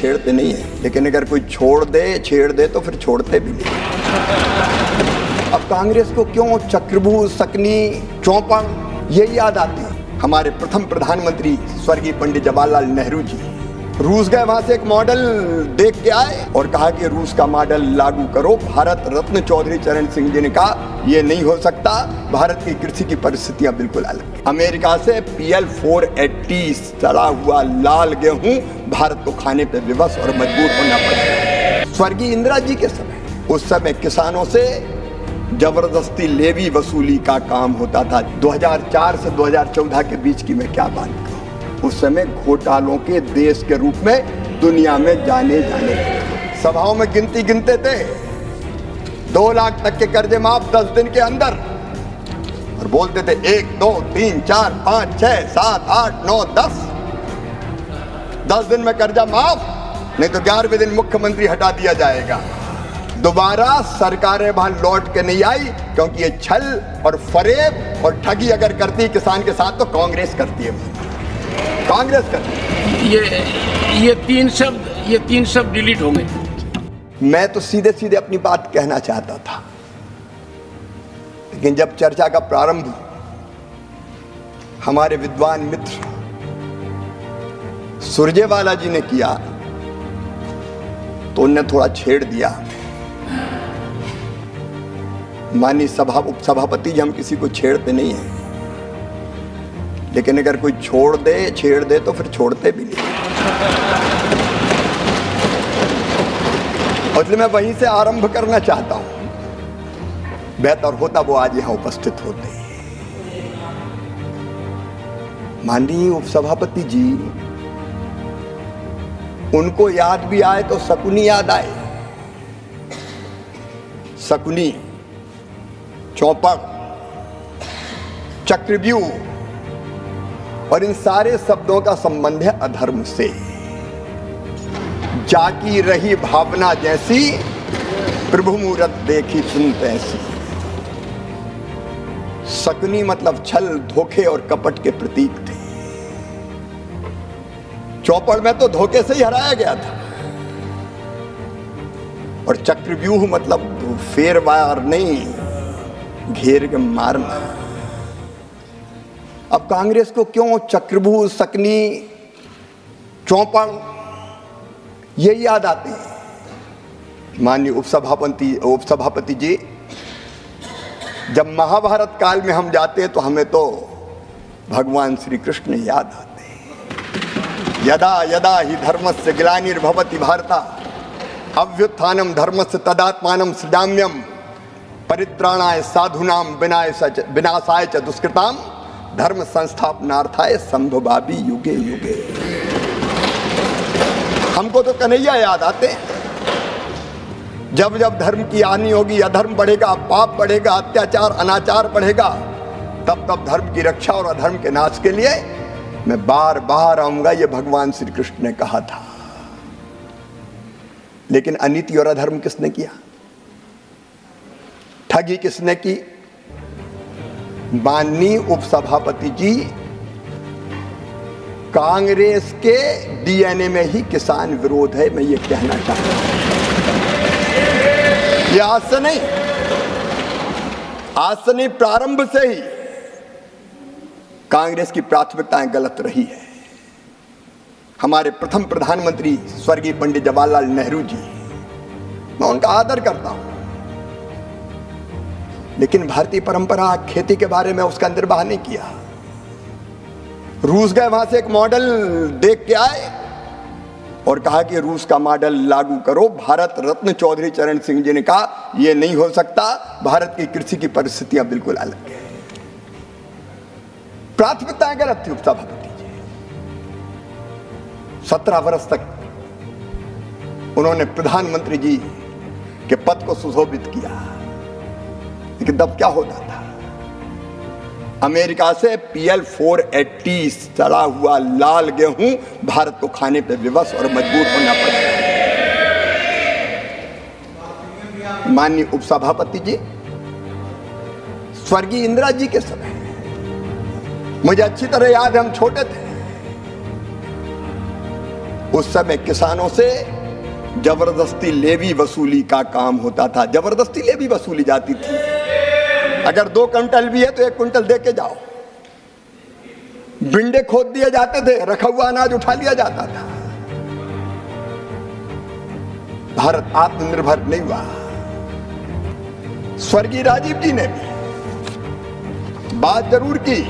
छेड़ते नहीं है, लेकिन अगर कोई छोड़ दे, छेड़ दे तो फिर छोड़ते भी नहीं। अब कांग्रेस को क्यों चक्रव्यूह, सकनी, चौपड़ ये याद आते हैं? हमारे प्रथम प्रधानमंत्री स्वर्गीय पंडित जवाहरलाल नेहरू जी रूस गए, वहां से एक मॉडल देख के आए और कहा कि रूस का मॉडल लागू करो। भारत रत्न चौधरी चरण सिंह जी ने कहा ये नहीं हो सकता, भारत की कृषि की परिस्थितियां बिल्कुल अलग हैं। अमेरिका से PL 480 सड़ा हुआ लाल गेहूं भारत को खाने पे विवश और मजबूर होना पड़ा। स्वर्गीय इंदिरा जी के समय, उस समय किसानों से जबरदस्ती लेवी वसूली का काम होता था। 2004 से 2014 के बीच की मैं क्या बात करूं, उस समय घोटालों के देश के रूप में दुनिया में जाने सभाओं में गिनते थे 2 लाख तक के कर्जे माफ 10 दिन के अंदर, और बोलते थे 1 2 3 4 5 6 7 8 9 10 दिन में कर्जा माफ, नहीं तो 11वें दिन मुख्यमंत्री हटा दिया जाएगा। दोबारा सरकारें वहां लौट के नहीं आई, क्योंकि ये छल और फरेब और ठगी अगर करती किसान के साथ तो कांग्रेस करती है, कांग्रेस करती है। ये तीन शब्द डिलीट हो गए। मैं तो सीधे सीधे अपनी बात कहना चाहता था, लेकिन जब चर्चा का प्रारंभ हमारे विद्वान मित्र सुरजेवाला जी ने किया तो उनने थोड़ा छेड़ दिया। माननीय उपसभापति जी, हम किसी को छेड़ते नहीं हैं, लेकिन अगर कोई छोड़ दे, छेड़ दे तो फिर छोड़ते भी नहीं। और इसलिए मैं वहीं से आरंभ करना चाहता हूं। बेहतर होता वो आज यहां उपस्थित होते। माननीय उपसभापति जी, उनको याद भी आए तो शकुनी याद आए। शकुनी, चौपड़, चक्रव्यूह, और इन सारे शब्दों का संबंध है अधर्म से। जाकी रही भावना जैसी, प्रभु मूरत देखी सुनते ऐसी। शकुनी मतलब छल, धोखे और कपट के प्रतीक थे। चौपड़ में तो धोखे से ही हराया गया था, और चक्रव्यूह मतलब फेरवार नहीं, घेर के मारना। अब कांग्रेस को क्यों चक्रव्यूह, सकनी, चौपड़ ये याद आते हैं? माननीय उपसभापति जी, जब महाभारत काल में हम जाते हैं तो हमें तो भगवान श्री कृष्ण याद आते हैं। यदा यदा ही धर्मस्य ग्लानिर्भवति भारत अभ्युत्थानम धर्मस्य तदात्मानं सृजाम्यहम् परित्राणाय साधूनां विनाशाय च दुष्कृताम धर्म संस्थापनार्थाय संभवामि युगे युगे। हमको तो कन्हैया याद आते हैं। जब जब धर्म की हानि होगी, अधर्म बढ़ेगा, पाप बढ़ेगा, अत्याचार अनाचार बढ़ेगा, तब तब धर्म की रक्षा और अधर्म के नाश के लिए मैं बार बार आऊंगा, ये भगवान श्री कृष्ण ने कहा था। लेकिन अनीति और अधर्म किसने किया? ठगी किसने की? माननीय उपसभापति जी, कांग्रेस के DNA में ही किसान विरोध है, मैं ये कहना चाहता हूं। ये आज से नहीं, प्रारंभ से ही कांग्रेस की प्राथमिकताएं गलत रही है। हमारे प्रथम प्रधानमंत्री स्वर्गीय पंडित जवाहरलाल नेहरू जी, मैं उनका आदर करता हूं, लेकिन भारतीय परंपरा खेती के बारे में उसका निर्वाह नहीं किया। रूस गए, वहां से एक मॉडल देख के आए और कहा कि रूस का मॉडल लागू करो। भारत रत्न चौधरी चरण सिंह जी ने कहा यह नहीं हो सकता, भारत की कृषि की परिस्थितियां बिल्कुल अलग है। प्राथमिकताएं गलत थी उपसभापति जी। 17 वर्ष तक उन्होंने प्रधानमंत्री जी के पद को सुशोभित किया, लेकिन तब क्या होता था? अमेरिका से PL 480 सड़ा हुआ लाल गेहूं भारत को खाने पे विवश और मजबूर होना पड़ा। माननीय उपसभापति जी, स्वर्गीय इंदिरा जी के समय, मुझे अच्छी तरह याद है, हम छोटे थे, उस समय किसानों से जबरदस्ती लेवी वसूली का काम होता था। जबरदस्ती लेवी वसूली जाती थी। अगर 2 क्विंटल भी है तो 1 क्विंटल दे के जाओ। बिंडे खोद दिए जाते थे, रखा हुआ अनाज उठा लिया जाता था। भारत आत्मनिर्भर नहीं हुआ। स्वर्गीय राजीव जी ने भी बात जरूर की,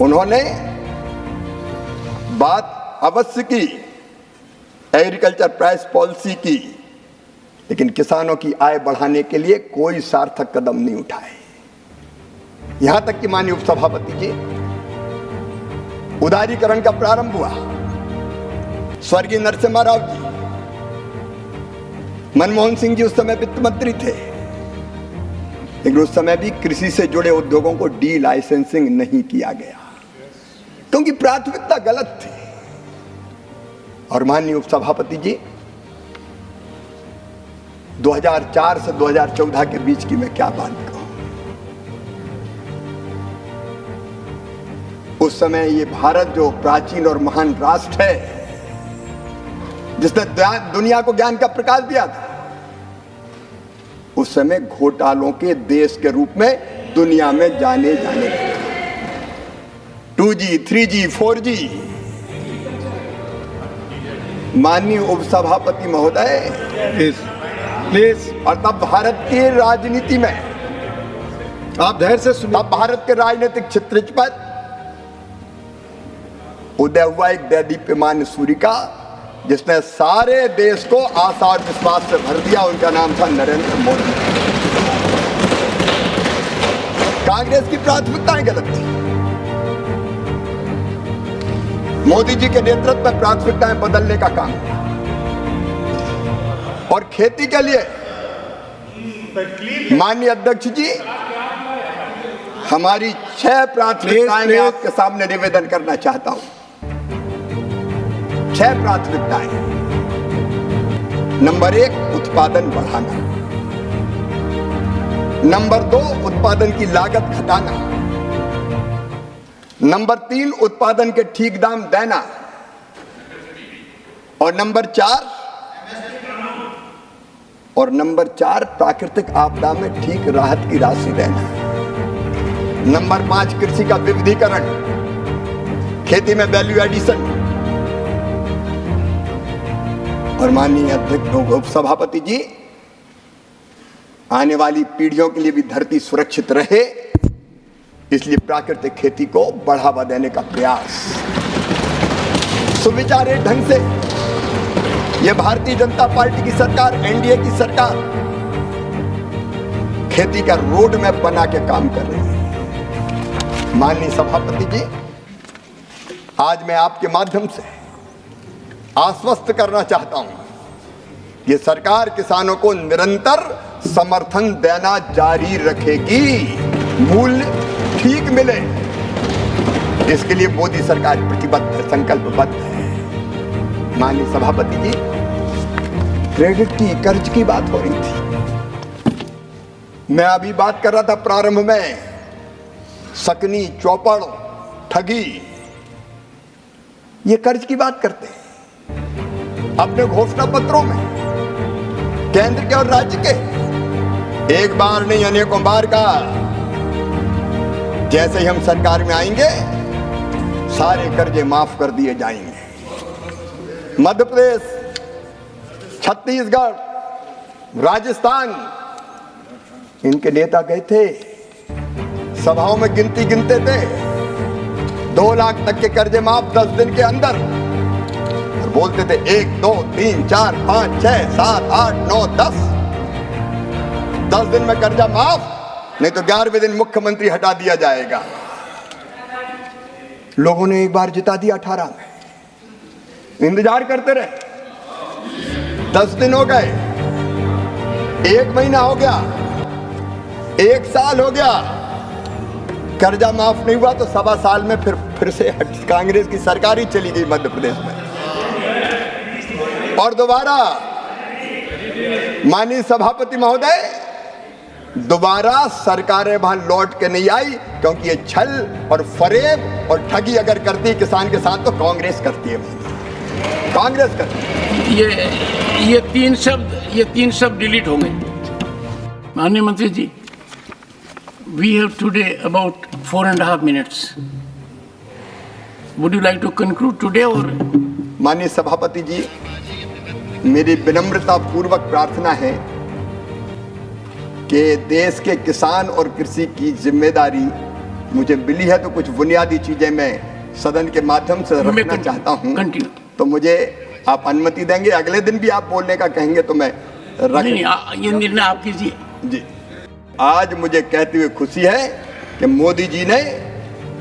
उन्होंने बात अवश्य की एग्रीकल्चर प्राइस पॉलिसी की, लेकिन किसानों की आय बढ़ाने के लिए कोई सार्थक कदम नहीं उठाए। यहां तक कि माननीय उपसभापति जी, उदारीकरण का प्रारंभ हुआ। स्वर्गीय नरसिम्हा राव जी, मनमोहन सिंह जी उस समय वित्त मंत्री थे, लेकिन उस समय भी कृषि से जुड़े उद्योगों को डी लाइसेंसिंग नहीं किया गया, क्योंकि प्राथमिकता गलत थी। और माननीय उपसभापति जी, 2004 से 2014 के बीच की मैं क्या बात कहूं। उस समय ये भारत जो प्राचीन और महान राष्ट्र है, जिसने दुनिया को ज्ञान का प्रकाश दिया था, उस समय घोटालों के देश के रूप में दुनिया में जाने जाने लगे। 2G, 3G, 4G। माननीय उपसभापति महोदय, प्लीज। और तब भारत की राजनीति में, आप धैर्य से सुनिए, तब भारत के राजनीतिक चित्रज पर उदय हुआ एक दैदीप्यमान सूर्य का, जिसने सारे देश को आशा और विश्वास से भर दिया। उनका नाम था नरेंद्र मोदी। कांग्रेस की प्राथमिकताएं गलत थी। मोदी जी के नेतृत्व में प्राथमिकताएं बदलने का काम किया। और खेती के लिए माननीय अध्यक्ष जी, हमारी 6 प्राथमिकताएं मैं आपके सामने निवेदन करना चाहता हूं। 6 प्राथमिकताएं। नंबर 1, उत्पादन बढ़ाना। नंबर 2, उत्पादन की लागत घटाना। नंबर 3, उत्पादन के ठीक दाम देना। और नंबर 4, प्राकृतिक आपदा में ठीक राहत की राशि देना। नंबर 5, कृषि का विविधीकरण, खेती में वैल्यू एडिशन। और माननीय अध्यक्ष उपसभापति जी, आने वाली पीढ़ियों के लिए भी धरती सुरक्षित रहे, इसलिए प्राकृतिक खेती को बढ़ावा देने का प्रयास सुविचारे ढंग से यह भारतीय जनता पार्टी की सरकार, एनडीए की सरकार खेती का रोड मैप बना के काम कर रही है। माननीय सभापति जी, आज मैं आपके माध्यम से आश्वस्त करना चाहता हूं, ये सरकार किसानों को निरंतर समर्थन देना जारी रखेगी। मूल्य ठीक मिले, इसके लिए मोदी सरकार प्रतिबद्ध है, संकल्पबद्ध है। माननीय सभापति जी, क्रेडिट की, कर्ज की बात हो रही थी। मैं अभी बात कर रहा था प्रारंभ में, सकनी, चौपड़, ठगी, ये कर्ज की बात करते हैं अपने घोषणा पत्रों में, केंद्र के और राज्य के। एक बार नहीं, अनेकों बार का। जैसे ही हम सरकार में आएंगे, सारे कर्जे माफ कर दिए जाएंगे। मध्य प्रदेश, छत्तीसगढ़, राजस्थान, इनके नेता गए थे, सभाओं में गिनती गिनते थे, 2 लाख तक के कर्जे माफ 10 दिन के अंदर। और बोलते थे 1, 2, 3, 4, 5, 6, 7, 8, 9, 10। 10 दिन में कर्जा माफ, नहीं तो 11वें दिन मुख्यमंत्री हटा दिया जाएगा। लोगों ने एक बार जिता दिया 18 में, इंतजार करते रहे। 10 दिन हो गए, 1 महीना हो गया, 1 साल हो गया, कर्जा माफ नहीं हुआ। तो 1.25 साल में फिर से कांग्रेस की सरकार ही चली गई मध्य प्रदेश में। और दोबारा माननीय सभापति महोदय, दोबारा सरकारें वहां लौट के नहीं आई, क्योंकि ये छल और फरेब और ठगी अगर करती किसान के साथ तो कांग्रेस करती है। कांग्रेस करती। ये तीन शब्द डिलीट होंगे। माननीय मंत्री जी, we have today about 4.5 minutes. Would you like to conclude today or? माननीय सभापति जी, मेरी विनम्रता पूर्वक प्रार्थना है कि देश के किसान और कृषि की जिम्मेदारी मुझे मिली है, तो कुछ बुनियादी चीजें मैं सदन के माध्यम से रखना चाहता हूं। तो मुझे आप अनुमति देंगे? अगले दिन भी आप बोलने का कहेंगे तो मैं रख नहीं, ये निर्णय आप कीजिए जी। आज मुझे कहते हुए खुशी है कि मोदी जी ने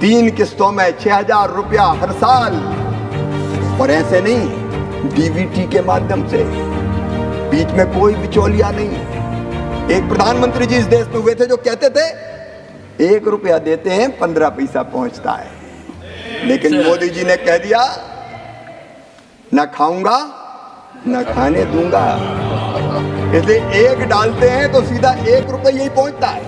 3 किस्तों में 6,000 रुपया हर साल, और ऐसे नहीं, डीबीटी के माध्यम से, बीच में कोई बिचौलिया नहीं। एक प्रधानमंत्री जी इस देश में हुए थे जो कहते थे 1 रुपया देते हैं 15 पैसा पहुंचता है, लेकिन मोदी जी ने कह दिया ना खाऊंगा ना खाने दूंगा। इसलिए 1 डालते हैं तो सीधा 1 रुपया ही पहुंचता है।